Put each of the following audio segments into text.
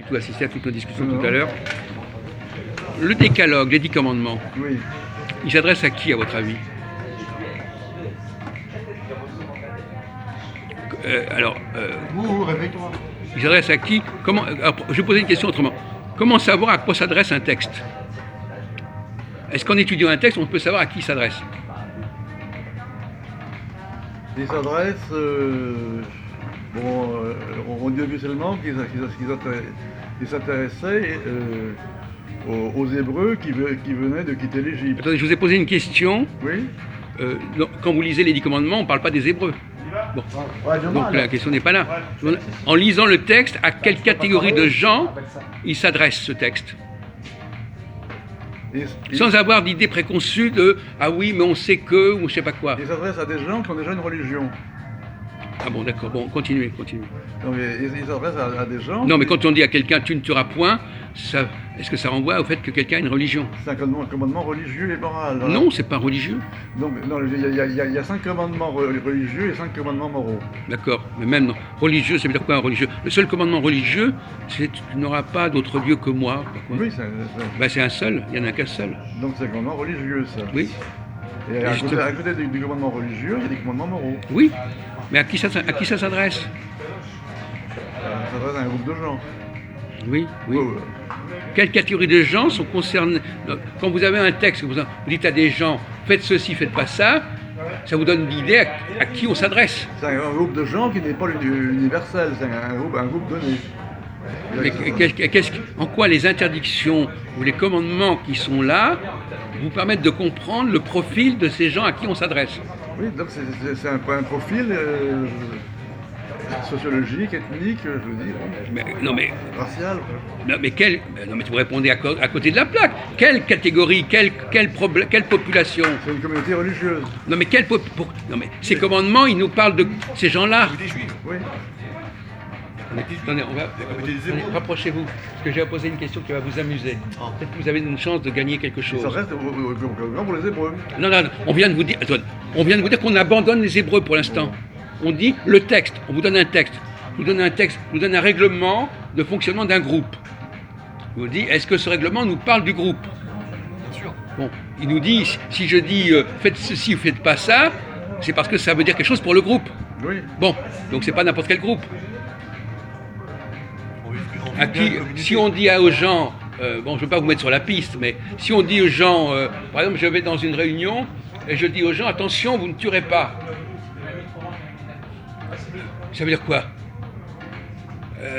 surtout assisté à toute nos discussions tout à l'heure. Le décalogue, les 10 commandements, Oui. il s'adresse à qui, à votre avis? Réveille-toi. Il s'adresse à qui? Comment, alors, je vais poser une question autrement. Comment savoir à quoi s'adresse un texte? Est-ce qu'en étudiant un texte, on peut savoir à qui il s'adresse? Il s'adresse au Dieu musulman qui s'intéressait aux Hébreux qui venaient de quitter l'Égypte. Attendez, je vous ai posé une question. Oui. Quand vous lisez les 10 commandements, on ne parle pas des Hébreux. Bon. Donc la question n'est pas là. En lisant le texte, à quelle catégorie de gens il s'adresse ce texte? Sans avoir d'idée préconçue de « ah oui, mais on sait que » ou je ne sais pas quoi. Il s'adresse à des gens qui ont déjà une religion. Ah bon, d'accord, bon, continuez. Donc, il s'adresse à des gens... Non, mais quand on dit à quelqu'un « tu ne tueras point », est-ce que ça renvoie au fait que quelqu'un a une religion? C'est un commandement religieux et moral. Voilà. Non, c'est pas religieux. Donc, non, il y a 5 commandements religieux et 5 commandements moraux. D'accord, mais même non. Religieux, ça veut dire quoi un religieux? Le seul commandement religieux, c'est tu n'auras pas d'autre Dieu que moi. Oui, c'est un seul, il n'y en a qu'un seul. Donc c'est un commandement religieux, ça. Oui. Et à côté du commandement religieux, il y a des commandements moraux. Oui, mais à qui ça s'adresse? Ça s'adresse à un groupe de gens. Oui. Quelle catégorie de gens sont concernés? Quand vous avez un texte, vous dites à des gens, faites ceci, faites pas ça, ça vous donne une idée à qui on s'adresse. C'est un groupe de gens qui n'est pas universel, c'est un groupe donné. Mais en quoi les interdictions ou les commandements qui sont là vous permettent de comprendre le profil de ces gens à qui on s'adresse? Oui, donc c'est un profil sociologique, ethnique, je veux dire, racial. Non mais vous répondez à côté de la plaque. Quelle catégorie, quelle population? C'est une communauté religieuse. Non mais ces commandements, ils nous parlent de ces gens-là. Oui. Attendez, rapprochez-vous, parce que je vais vous poser une question qui va vous amuser. Peut-être que vous avez une chance de gagner quelque chose. Ça reste pour les Hébreux. Non, on vient de vous dire qu'on abandonne les Hébreux pour l'instant. On dit le texte, on vous donne un texte. On vous donne un règlement de fonctionnement d'un groupe. On vous dit, est-ce que ce règlement nous parle du groupe? Bien sûr. Bon, il nous dit, si je dis faites ceci ou faites pas ça, c'est parce que ça veut dire quelque chose pour le groupe. Oui. Bon, donc c'est pas n'importe quel groupe. Si on dit aux gens, je ne veux pas vous mettre sur la piste, mais si on dit aux gens, par exemple, je vais dans une réunion et je dis aux gens, attention, vous ne tuerez pas. Ça veut dire quoi?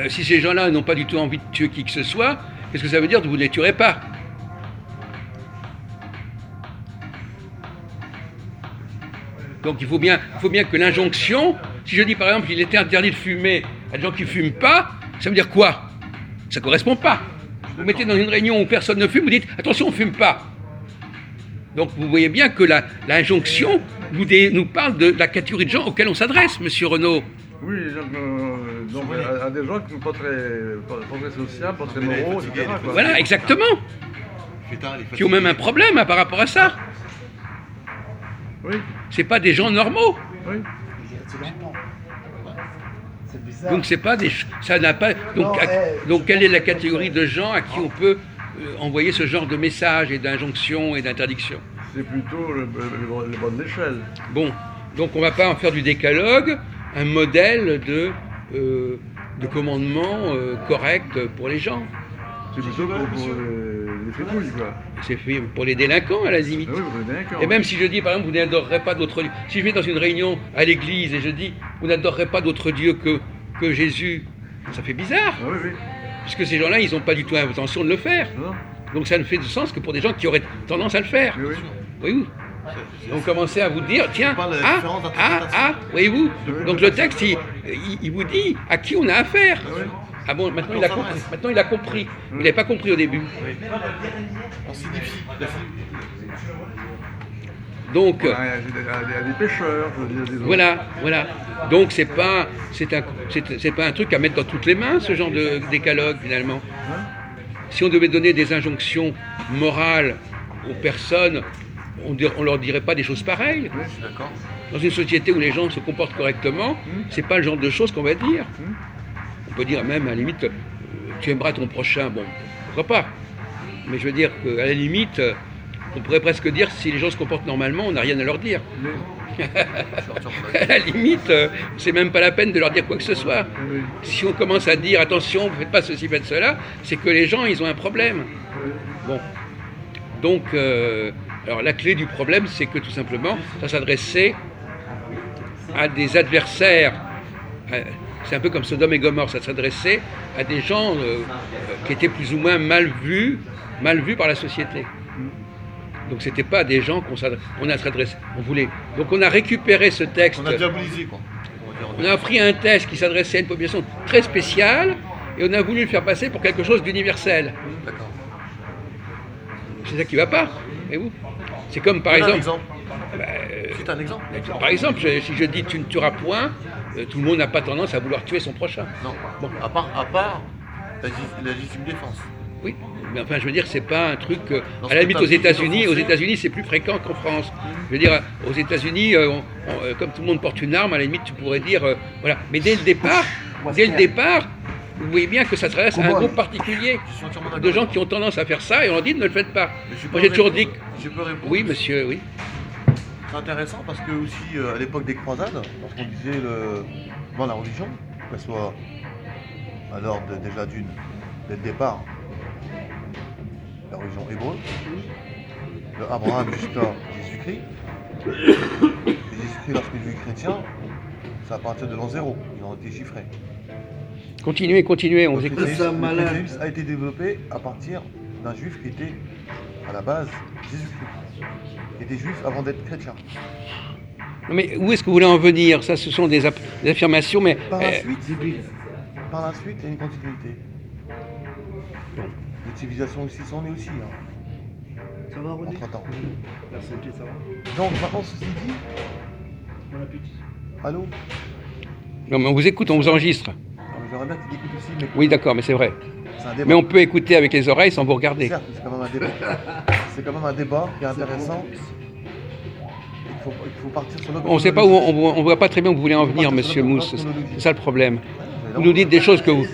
Si ces gens-là n'ont pas du tout envie de tuer qui que ce soit, qu'est-ce que ça veut dire que vous ne les tuerez pas? Donc il faut bien que l'injonction, si je dis par exemple qu'il était interdit de fumer à des gens qui ne fument pas, ça veut dire quoi? Ça ne correspond pas. Vous mettez dans une réunion où personne ne fume, vous dites attention, on ne fume pas. Donc vous voyez bien que l'injonction nous parle de la catégorie de gens auxquels on s'adresse, monsieur Renaud. Oui, donc à des gens qui ne sont pas très sociables, pas très moraux, etc. Voilà, exactement. Qui ont même un problème par rapport à ça. Oui. C'est pas des gens normaux. Oui. Donc c'est pas des, ça n'a pas. Donc quelle est la catégorie de gens à qui on peut envoyer ce genre de messages et d'injonctions et d'interdictions? C'est plutôt le bas de l'échelle. Bon, donc on va pas en faire du décalogue un modèle de commandement correct pour les gens. C'est plutôt pour les fripouilles, quoi. C'est fait pour les délinquants à la limite. Ah oui, pour les délinquants. Et même si je dis par exemple vous n'adorerez pas d'autre Dieu, si je vais dans une réunion à l'église et je dis vous n'adorerez pas d'autre Dieu que Jésus, ça fait bizarre. Ah oui, oui. Puisque ces gens-là, ils n'ont pas du tout l'intention de le faire. Non. Donc ça ne fait de sens que pour des gens qui auraient tendance à le faire. Oui, oui. Oui. On commençait à vous dire, tiens, voyez-vous. Donc le texte, il vous dit à qui on a affaire. Ah oui. Ah bon, maintenant il a compris. Maintenant il a compris. Il n'avait pas compris au début. On signifie. Donc Il y a des pêcheurs, je veux dire, voilà. Donc c'est pas un truc à mettre dans toutes les mains, ce genre de décalogue finalement. Hein? Si on devait donner des injonctions morales aux personnes, on leur dirait pas des choses pareilles. Oui, je suis d'accord. Dans une société où les gens se comportent correctement, c'est pas le genre de choses qu'on va dire. On peut dire même à la limite tu aimeras ton prochain, bon, pourquoi pas. Mais je veux dire qu'à la limite, on pourrait presque dire si les gens se comportent normalement, on n'a rien à leur dire. À la limite, c'est même pas la peine de leur dire quoi que ce soit. Si on commence à dire attention, vous faites pas ceci, faites cela, c'est que les gens, ils ont un problème. Bon. Donc, alors la clé du problème, c'est que tout simplement, ça s'adressait à des adversaires. C'est un peu comme Sodome et Gomorrhe, ça s'adressait à des gens qui étaient plus ou moins mal vus par la société. Donc c'était pas des gens on voulait. Donc on a récupéré ce texte. On a diabolisé, quoi. On a pris un texte qui s'adressait à une population très spéciale et on a voulu le faire passer pour quelque chose d'universel. D'accord. C'est ça qui va pas, voyez-vous. C'est comme par exemple. C'est un exemple. Par exemple, si je dis tu ne tueras point, tout le monde n'a pas tendance à vouloir tuer son prochain. Non. Bon. À part la légitime défense. Oui, mais enfin je veux dire, c'est pas un truc. Non, À la limite, aux c'est pas États-Unis, c'est plus fréquent qu'en France. Je veux dire, aux États-Unis, comme tout le monde porte une arme, à la limite, tu pourrais dire, voilà. Mais dès le départ, vous voyez bien que ça s'adresse à un groupe particulier Je suis entièrement d'accord. de gens qui ont tendance à faire ça et on leur dit ne le faites pas. Je peux Moi, j'ai toujours dit. répondre. Je peux répondre. Oui, monsieur, oui. C'est intéressant parce que aussi à l'époque des croisades, lorsqu'on disait la religion, qu'elle soit à l'ordre déjà dès le départ, la religion hébreu, de Abraham jusqu'à Jésus-Christ. Et Jésus-Christ, lorsqu'il est devenu chrétien, c'est à partir de l'an 0, ils ont été chiffrés. Continuez, on vous Le écoute. christianisme a été développé à partir d'un juif qui était à la base Jésus-Christ, qui était juif avant d'être chrétien. Non, mais où est-ce que vous voulez en venir? Ça, ce sont des affirmations, mais. Par la suite, il y a une continuité. Bon. Les civilisations aussi sont nées aussi. Ça va, René? Entre-temps. La santé, ça va? Donc maintenant, ceci dit, Bon appétit. allô. Non, mais on vous écoute, on vous enregistre. J'aimerais bien qu'il écoute aussi, mais Oui, d'accord, mais c'est vrai. c'est un débat. Mais on peut écouter avec les oreilles sans vous regarder. Certes, c'est quand même un débat. C'est quand même un débat qui est intéressant. Il faut partir sur l'autre. On ne sait pas où, on voit pas très bien où vous voulez en venir, monsieur Mousse. C'est ça le problème. Vous nous dites des choses que vous.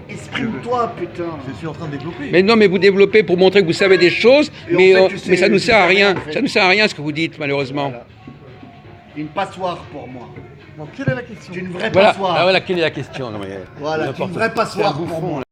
Exprime-toi, putain. Je suis en train de développer. Mais non, mais vous développez pour montrer que vous savez des choses, Et mais, en fait, tu sais- mais ça nous tu sert à sais rien. rien, en fait. Ça nous sert à rien ce que vous dites, malheureusement. Voilà. Une passoire pour moi. Donc, quelle est la question? C'est une vraie Voilà. passoire. Ah, voilà, quelle est la question? Non, mais, Voilà, c'est une vraie C'est un passoire pour bouffon, moi. là.